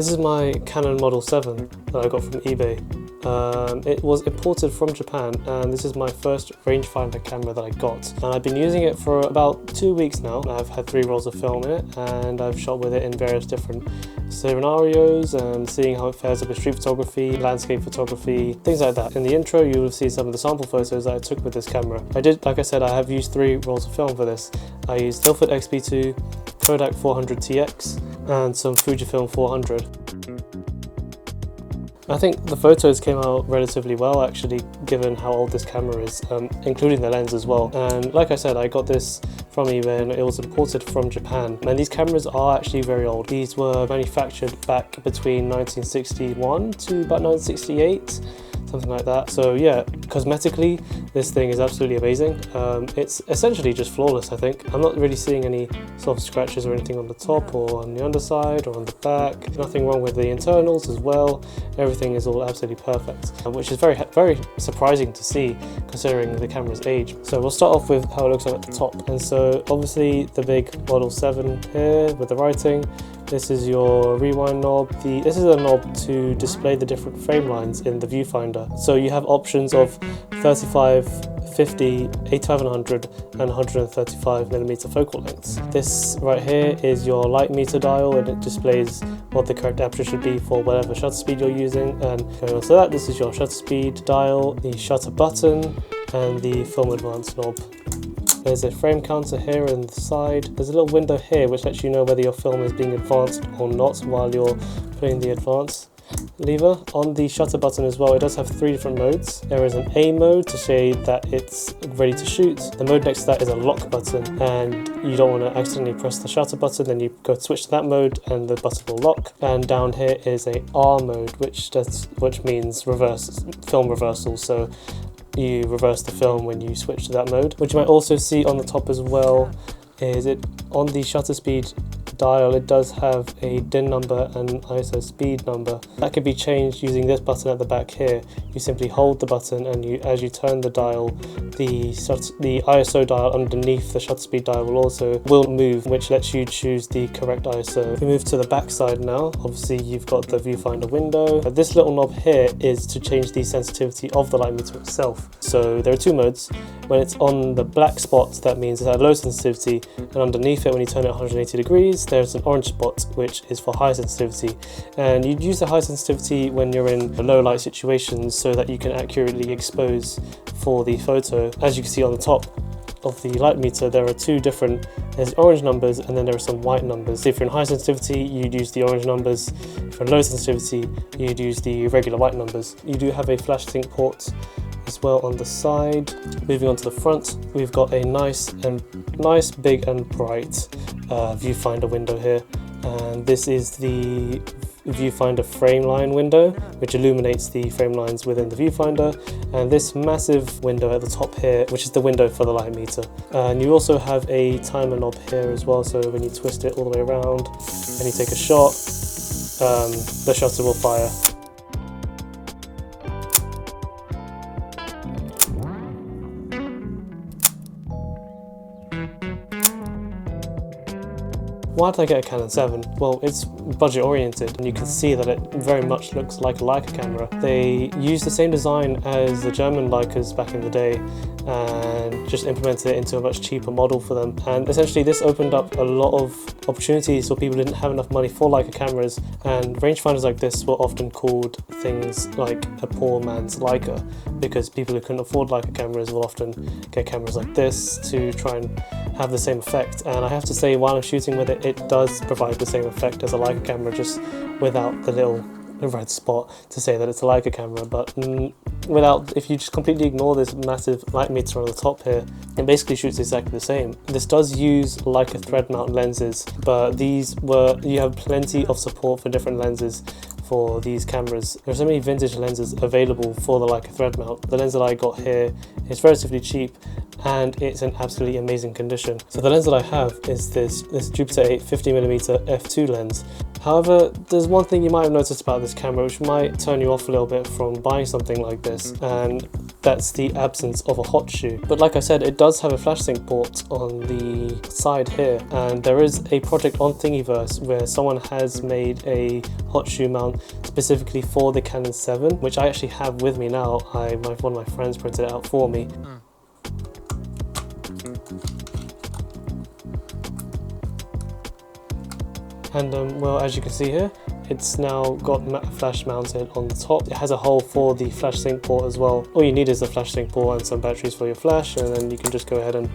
This is my Canon Model 7 that I got from eBay. It was imported from Japan, and this is my first rangefinder camera that I got. And I've been using it for about 2 weeks now. I've had 3 rolls of film in it, and I've shot with it in various different scenarios and seeing how it fares up with street photography, landscape photography, things like that. In the intro, you will see some of the sample photos that I took with this camera. Like I said, I have used 3 rolls of film for this. I used Ilford XP2, Kodak 400TX, and some Fujifilm 400. I think the photos came out relatively well actually, given how old this camera is, including the lens as well. And like I said, I got this from eBay and it was imported from Japan. And these cameras are actually very old. These were manufactured back between 1961 to about 1968. Something like that. So yeah, cosmetically, this thing is absolutely amazing. It's essentially just flawless, I think. I'm not really seeing any sort of scratches or anything on the top or on the underside or on the back. Nothing wrong with the internals as well. Everything is all absolutely perfect, which is very surprising to see considering the camera's age. So we'll start off with how it looks like at the top. And so obviously the big Model 7 here with the writing. This is your rewind knob. This is a knob to display the different frame lines in the viewfinder. So you have options of 35, 50, 8500 and 135mm focal lengths. This right here is your light meter dial, and it displays what the correct aperture should be for whatever shutter speed you're using. And going on to that, this is your shutter speed dial, the shutter button and the film advance knob. There's a frame counter here on the side. There's a little window here which lets you know whether your film is being advanced or not while you're putting the advance lever. On the shutter button as well, it does have 3 different modes. There is an A mode to say that it's ready to shoot. The mode next to that is a lock button, and you don't want to accidentally press the shutter button, then you go switch to that mode and the button will lock. And down here is a R mode, which means film reversal. So you reverse the film when you switch to that mode. What you might also see on the top as well is on the shutter speed dial, it does have a DIN number and ISO speed number. That can be changed using this button at the back here. You simply hold the button, and as you turn the dial, the ISO dial underneath the shutter speed dial will move, which lets you choose the correct ISO. If we move to the back side now, obviously you've got the viewfinder window. This little knob here is to change the sensitivity of the light meter itself. So there are 2 modes. When it's on the black spot, that means it's at low sensitivity, and underneath it, when you turn it 180 degrees, there's an orange spot which is for high sensitivity. And you'd use the high sensitivity when you're in low light situations so that you can accurately expose for the photo. As you can see on the top of the light meter, there are 2 different, there's orange numbers and then there are some white numbers. So if you're in high sensitivity, you'd use the orange numbers. If you're in low sensitivity, you'd use the regular white numbers. You do have a flash sync port as well on the side. Moving on to the front, we've got a nice, big and bright viewfinder window here, and this is the viewfinder frame line window, which illuminates the frame lines within the viewfinder, and this massive window at the top here, which is the window for the light meter. And you also have a timer knob here as well, so when you twist it all the way around and you take a shot, the shutter will fire. Why did I get a Canon 7? Well, it's budget oriented, and you can see that it very much looks like a Leica camera. They used the same design as the German Leicas back in the day and just implemented it into a much cheaper model for them. And essentially this opened up a lot of opportunities for people who didn't have enough money for Leica cameras, and rangefinders like this were often called things like a poor man's Leica, because people who couldn't afford Leica cameras will often get cameras like this to try and have the same effect. And I have to say, while I'm shooting with it, it does provide the same effect as a Leica camera, just without the little red spot to say that it's a Leica camera. But if you just completely ignore this massive light meter on the top here, it basically shoots exactly the same. This does use Leica thread mount lenses, but you have plenty of support for different lenses for these cameras. There are so many vintage lenses available for the Leica thread mount. The lens that I got here is relatively cheap and it's in absolutely amazing condition. So the lens that I have is this Jupiter 8 50mm f2 lens. However, there's one thing you might have noticed about this camera which might turn you off a little bit from buying something like this, and that's the absence of a hot shoe. But like I said, it does have a flash sync port on the side here, and there is a project on Thingiverse where someone has made a hot shoe mount specifically for the Canon 7, which I actually have with me now. One of my friends printed it out for me. And well, as you can see here, it's now got flash mounted on the top. It has a hole for the flash sync port as well. All you need is the flash sync port and some batteries for your flash, and then you can just go ahead and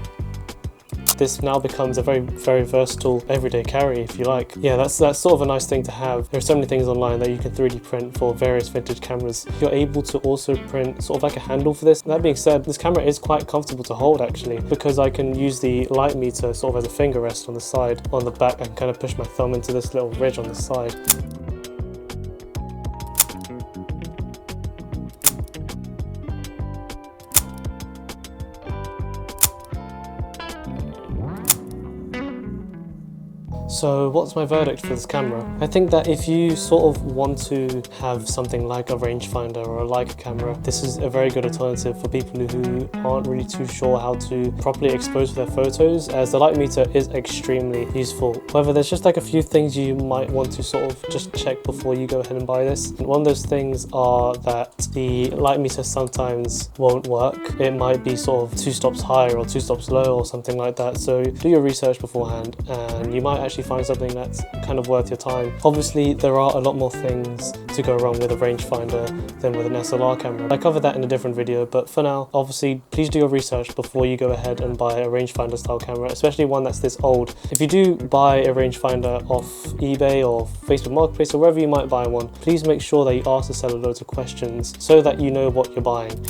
this now becomes a very versatile everyday carry, if you like. Yeah, that's sort of a nice thing to have. There are so many things online that you can 3D print for various vintage cameras. You're able to also print sort of like a handle for this. That being said, this camera is quite comfortable to hold actually, because I can use the light meter sort of as a finger rest on the side. On the back, I can kind of push my thumb into this little ridge on the side. So what's my verdict for this camera? I think that if you sort of want to have something like a rangefinder or a Leica camera, this is a very good alternative for people who aren't really too sure how to properly expose their photos, as the light meter is extremely useful. However, there's just like a few things you might want to sort of just check before you go ahead and buy this. And one of those things are that the light meter sometimes won't work. It might be sort of 2 stops high or 2 stops low or something like that. So do your research beforehand and you might actually find something that's kind of worth your time. Obviously, there are a lot more things to go wrong with a rangefinder than with an SLR camera. I covered that in a different video, but for now, obviously, please do your research before you go ahead and buy a rangefinder style camera, especially one that's this old. If you do buy a rangefinder off eBay or Facebook Marketplace or wherever you might buy one, please make sure that you ask the seller loads of questions so that you know what you're buying.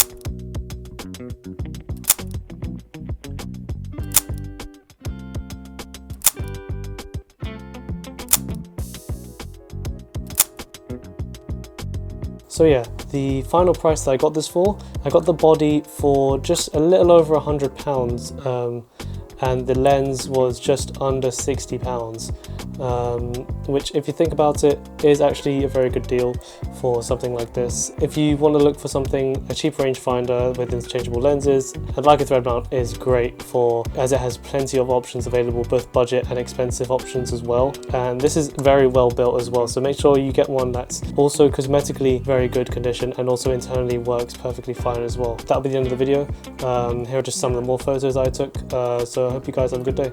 So yeah, the final price that I got this for, I got the body for just a little over £100, and the lens was just under £60, which if you think about it is actually a very good deal for something like this. If you want to look for a cheap rangefinder with interchangeable lenses, a Leica thread mount is great as it has plenty of options available, both budget and expensive options as well. And this is very well built as well, so make sure you get one that's also cosmetically very good condition and also internally works perfectly fine as well. That'll be the end of the video. Here are just some of the more photos I took, so I hope you guys have a good day.